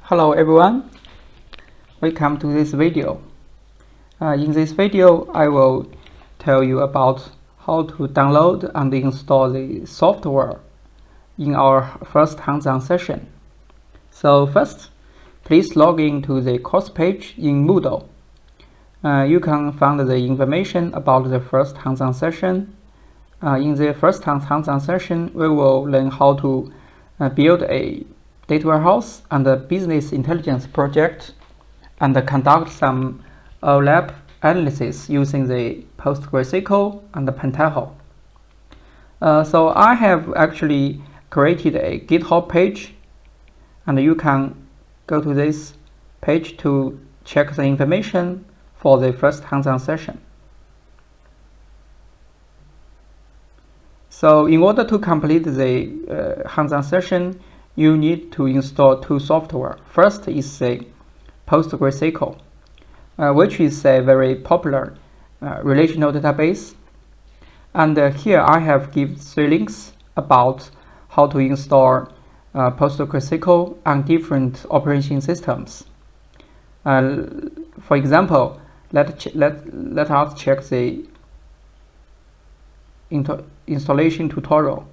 Hello everyone, welcome to this video. In this video, I will tell you about how to download and install the software in our first hands-on session. So first, please log into the course page in Moodle. You can find the information about the first hands-on session. In the first hands-on session, we will learn how to build a data warehouse and a business intelligence project and conduct some lab analysis using the PostgreSQL and the Pentaho. So I have actually created a GitHub page, and you can go to this page to check the information for the first hands-on session. So in order to complete the hands-on session, you need to install two software. First is the PostgreSQL, which is a very popular relational database. And here I have given 3 links about how to install PostgreSQL on different operating systems. For example, let us check the installation tutorial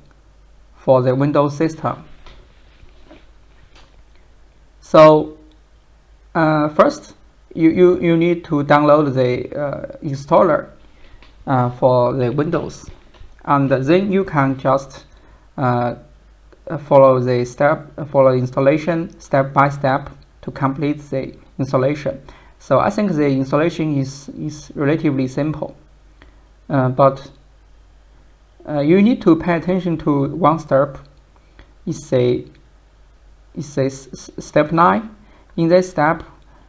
for the Windows system. So first, you need to download the installer for the Windows, and then you can just follow the installation step by step to complete the installation. So I think the installation is relatively simple, but you need to pay attention to one step. It says step 9. In this step,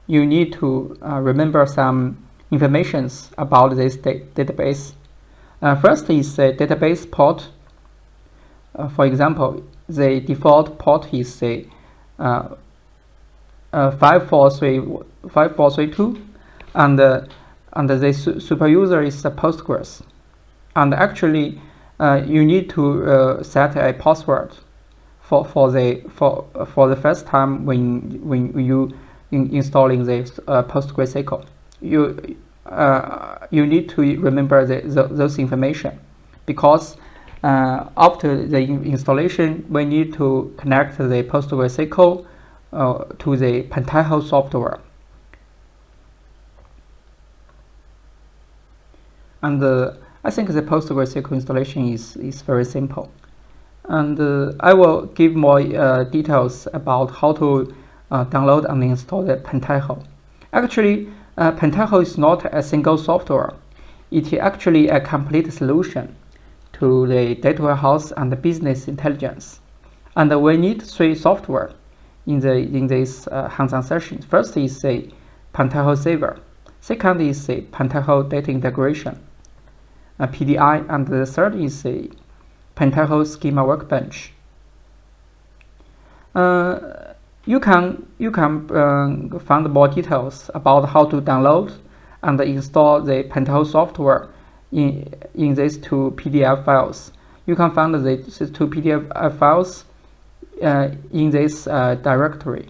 you need to remember some informations about this database. First is the database port. For example, the default port is the 5432, and the super user is the Postgres. And actually, you need to set a password for the first time when you installing the PostgreSQL. You need to remember those information, because after the installation, we need to connect the PostgreSQL to the Pentaho software. And I think the PostgreSQL installation is very simple. And I will give more details about how to download and install the Pentaho. Actually, Pentaho is not a single software. It is actually a complete solution to the data warehouse and the business intelligence. And we need 3 software in this hands-on session. First is the Pentaho Saver. Second is the Pentaho Data Integration, PDI, and the third is the Pentaho Schema Workbench. You can find more details about how to download and install the Pentaho software in these 2 PDF files. You can find these 2 PDF files in this directory.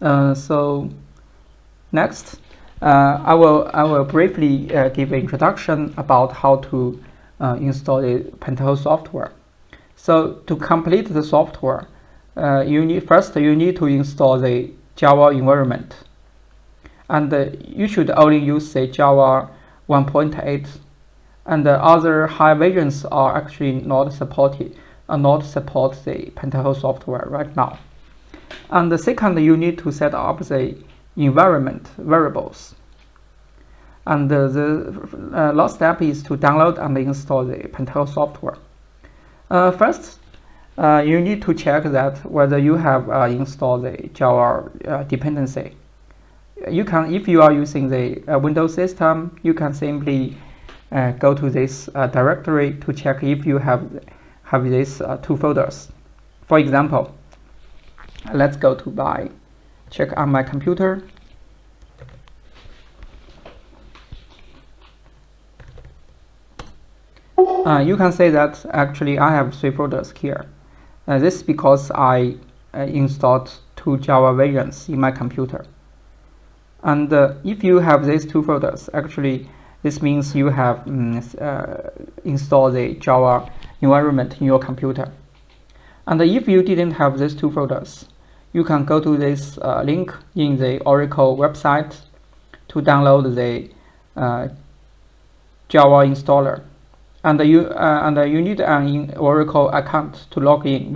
So next, I will briefly give an introduction about how to install the Pentaho software. So to complete the software, you need to install the Java environment, and you should only use the Java 1.8, and the other high versions are actually not support the Pentaho software right now. And the second, you need to set up the environment variables. And the last step is to download and install the Pentaho software. First, you need to check that whether you have installed the Java dependency. If you are using the Windows system, you can simply go to this directory to check if you have these 2 folders. For example, let's go to check on my computer. You can say that actually I have 3 folders here. This is because I installed 2 Java versions in my computer. And if you have these 2 folders, actually this means you have installed the Java environment in your computer. And if you didn't have these 2 folders, you can go to this link in the Oracle website to download the Java installer. And you need an Oracle account to log in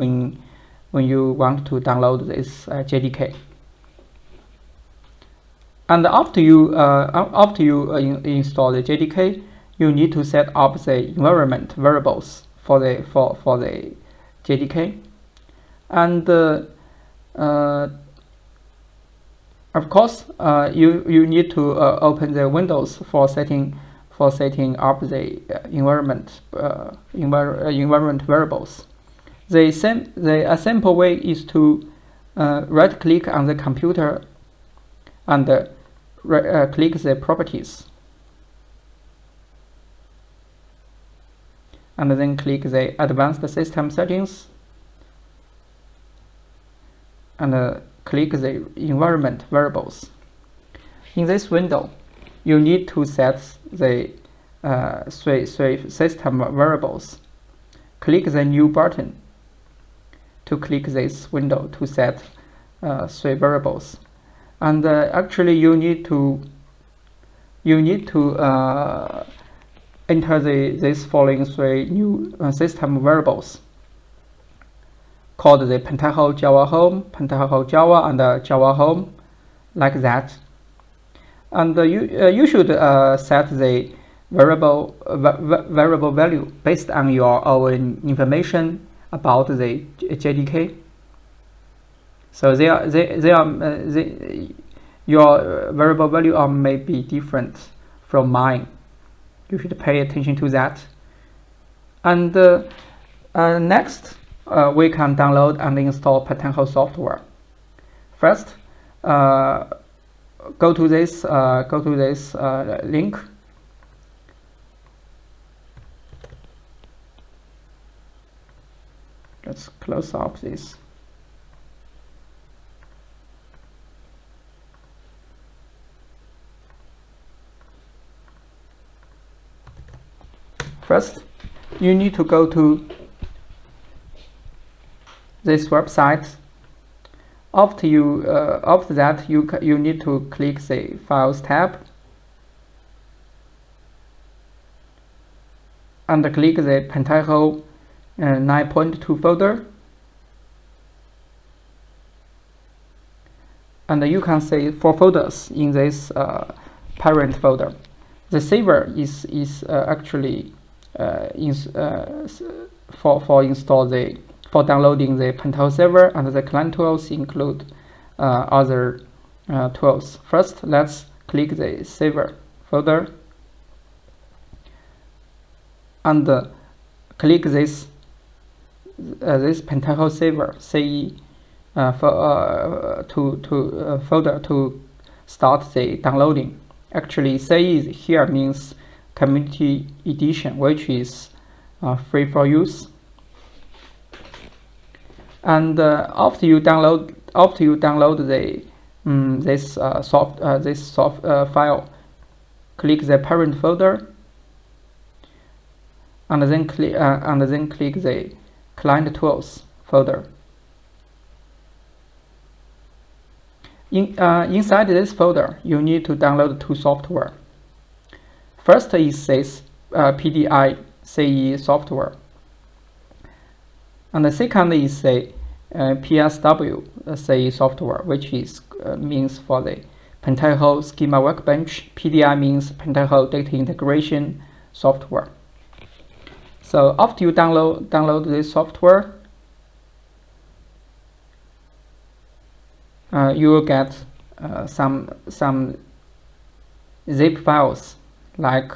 when you want to download this JDK. And after you install the JDK, you need to set up the environment variables for the JDK. And of course, you need to open the windows for setting up the environment variables. A simple way is to right click on the computer and click the properties, and then click the advanced system settings, and click the environment variables. In this window, you need to set the three system variables. Click the new button to click this window to set 3 variables. And actually you need to enter these following 3 new system variables called the Pentaho Java Home, Pentaho Java, and Java Home, like that. And you should set the variable value based on your own information about the JDK. So your variable value may be different from mine. You should pay attention to that. And next, we can download and install Pentaho software. First, go to this link. Let's close up this. First, you need to go to this website. After that, you need to click the Files tab and click the Pentaho 9.2 folder, and you can see 4 folders in this parent folder. The saver is actually for downloading the Pentaho server, and the client tools include other tools. First, let's click the saver folder and click this Pentaho saver CE folder to start the downloading. Actually, CE here means Community Edition, which is free for use. And after you download the this file, click the parent folder, and then click the client tools folder. Inside this folder, you need to download 2 software. First is this PDI CE software, and the second is the PSW CE software, which is means for the Pentaho Schema Workbench. PDI means Pentaho Data Integration Software. So after you download this software, you will get some zip files, like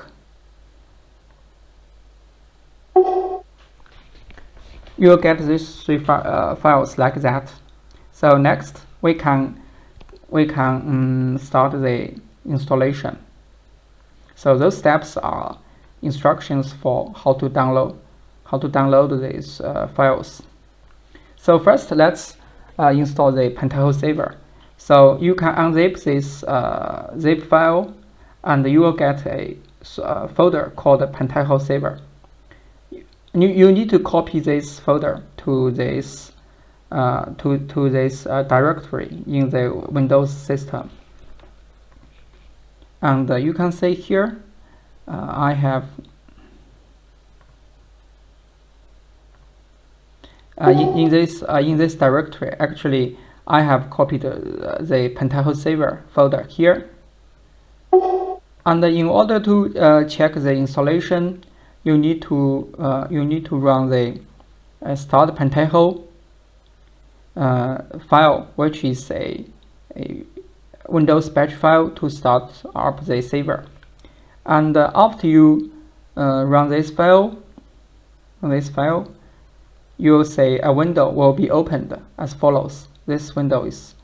you will get these 3 files like that. So next we can start the installation. So those steps are instructions for how to download these files. So first, let's install the Pentaho saver. So you can unzip this zip file, and you will get a folder called Pentaho saver. You need to copy this folder to this directory in the Windows system. And you can see here, I have in this directory. Actually, I have copied the Pentaho saver folder here. And in order to check the installation, you need to run the start Pentaho file, which is a Windows batch file to start up the saver. And after you run this file, you'll see a window will be opened as follows. This window is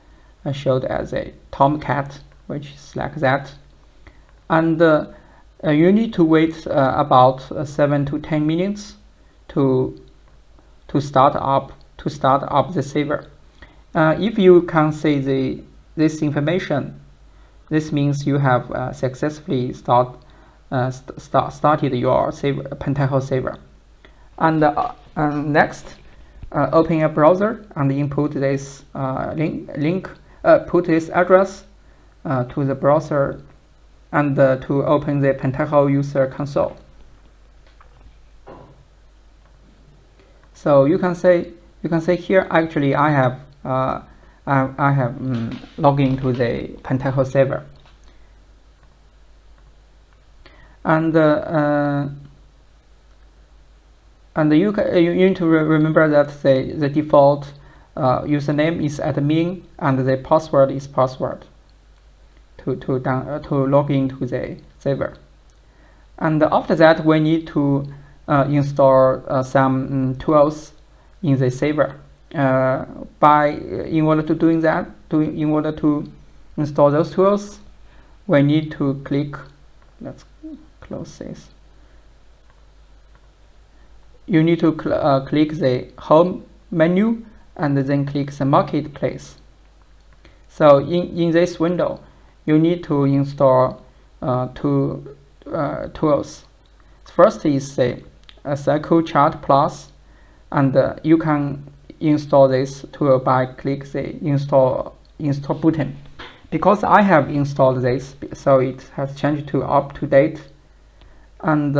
showed as a Tomcat, which is like that. And you need to wait about 7 to 10 minutes to start up the saver. If you can see this information, this means you have successfully started your Pentaho saver. And next, open a browser and input this put this address to the browser, and to open the Pentaho user console. So you can see here. Actually, I have logged into the Pentaho saver, and you need to remember that the default username is admin and the password is password to log into the saver. And after that, we need to install some tools in the saver. In order to install those tools, we need to click. Let's close this. You need to click the home menu and then click the marketplace. So in this window, you need to install two tools. First is the Cycle Chart Plus, and you can install this tool by click the install button. Because I have installed this, so it has changed to up to date. And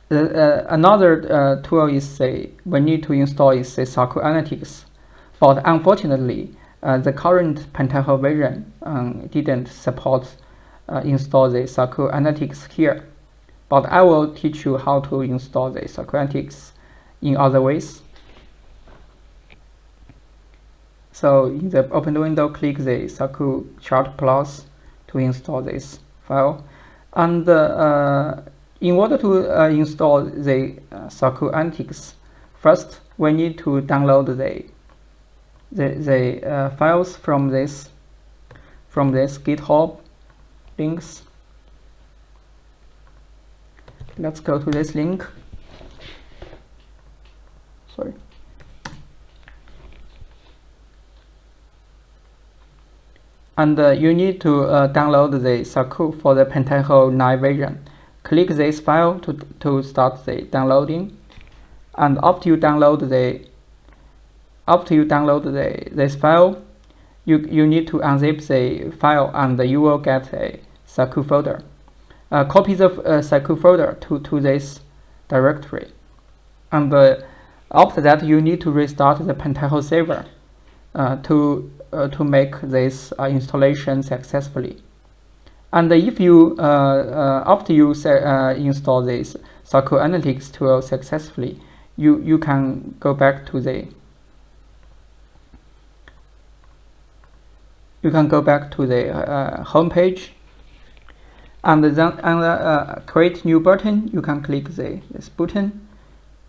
another tool is we need to install is the Cycle Analytics, but unfortunately, the current Pentaho version didn't support install the Cycle Analytics here. But I will teach you how to install the Cycle Analytics in other ways. So in the open window, click the Cycle Chart Plus to install this file. And in order to install the Cycle Analytics, first we need to download the files from this GitHub links. Let's go to this link. Sorry. And you need to download the Cycle for the Pentaho 9 version. Click this file to start the downloading. And after you download this file, you need to unzip the file, and you will get a Cycle folder. Copy the Cycle folder to this directory, and after that you need to restart the Pentaho saver to make this installation successfully. And if you after you install this Cycle Analytics tool successfully, you can go back to the home page, and then create new button. You can click this button.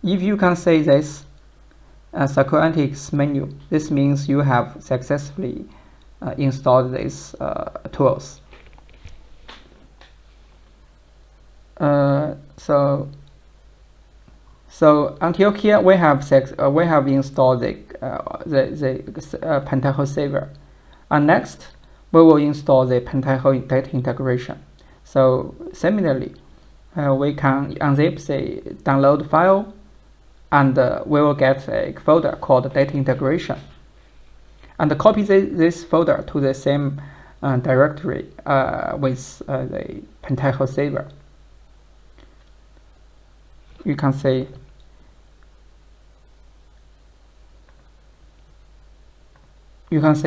If you can see this Cycle Analytics menu, this means you have successfully installed these tools. So until here we have installed the Pentaho saver. And next, we will install the Pentaho data integration. So similarly, we can unzip the download file, and we will get a folder called data integration, and copy this folder to the same directory with the Pentaho saver. You can say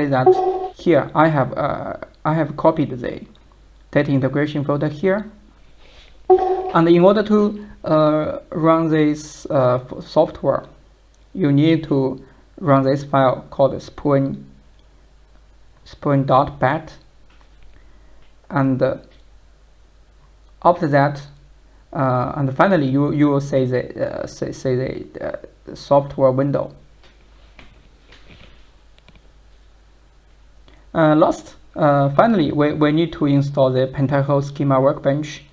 that here I have copied the data integration folder here, and in order to run this software, you need to run this file called spoon.bat, and after that, and finally you will see the software window. Finally, we need to install the Pentaho schema workbench.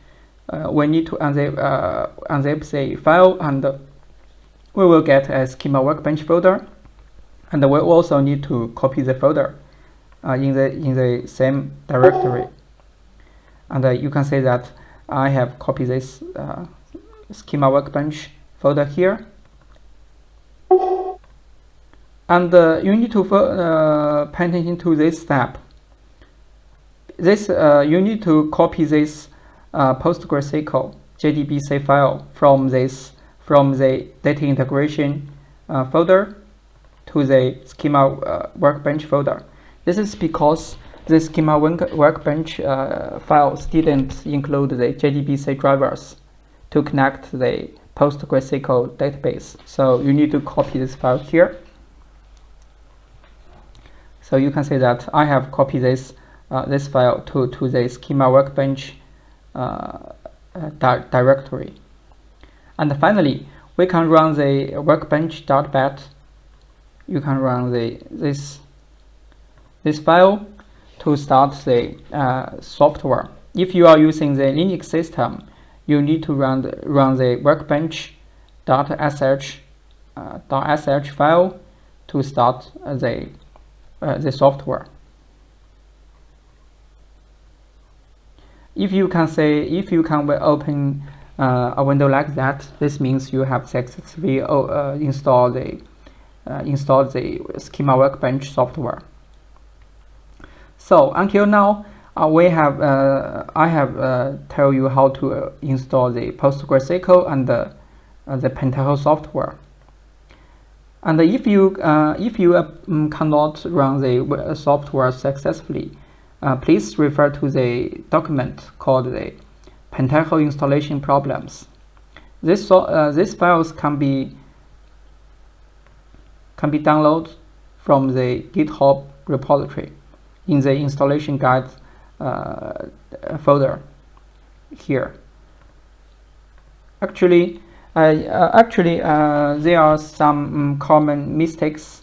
We need to unzip the file, and we will get a schema workbench folder, and we also need to copy the folder in the same directory. And you can see that I have copied this schema workbench folder here, and you need to pay attention to this step. You need to copy this PostgreSQL JDBC file from the data integration folder to the schema workbench folder. This is because the schema workbench files didn't include the JDBC drivers to connect the PostgreSQL database. So you need to copy this file here. So you can see that I have copied this file to the schema workbench directory. And finally, we can run the workbench.bat. You can run this file to start the software. If you are using the Linux system, you need to run the workbench.sh file to start the software. If you can open a window like that, this means you have successfully installed the schema workbench software. So until now, I have tell you how to install the PostgreSQL and the Pentaho software. And if you cannot run the software successfully, please refer to the document called the Pentaho installation problems. These files can be downloaded from the GitHub repository in the installation guide folder here. Actually, there are some common mistakes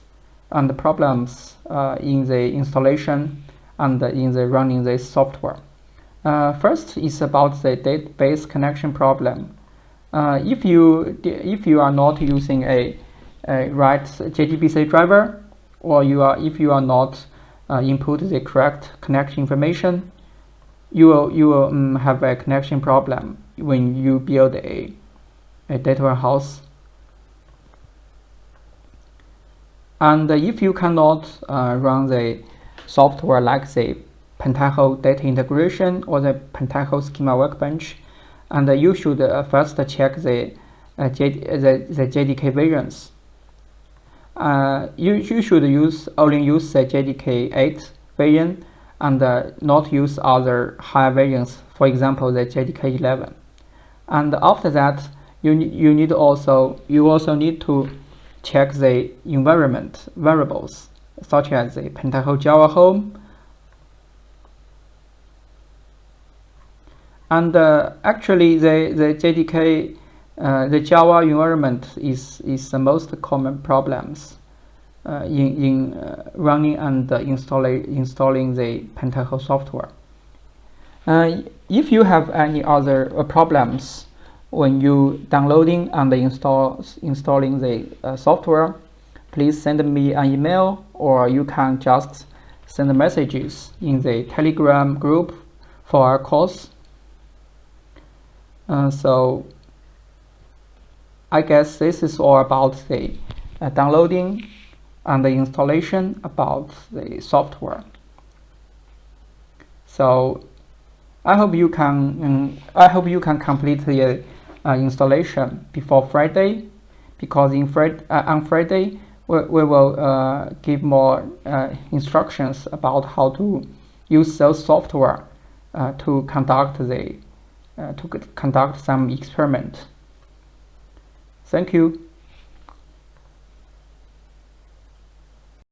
and problems in the installation and in the running this software. First is about the database connection problem. If you are not using a right JDBC driver, or if you are not input the correct connection information, you will have a connection problem when you build a data warehouse. And if you cannot run the software like the Pentaho data integration or the Pentaho schema workbench, and you should first check the JDK versions. You should only use the JDK 8 version and not use other higher versions, for example the JDK 11. And after that, you also need to check the environment variables such as the Pentaho Java home. And actually the JDK the Java environment is the most common problems in running and installing the Pentaho software. If you have any other problems when you downloading and installing the software, please send me an email, or you can just send messages in the Telegram group for our course. So I guess this is all about the downloading and the installation about the software. So I hope you can complete the installation before Friday, because on Friday we will give more instructions about how to use those software to conduct some experiment. Thank you.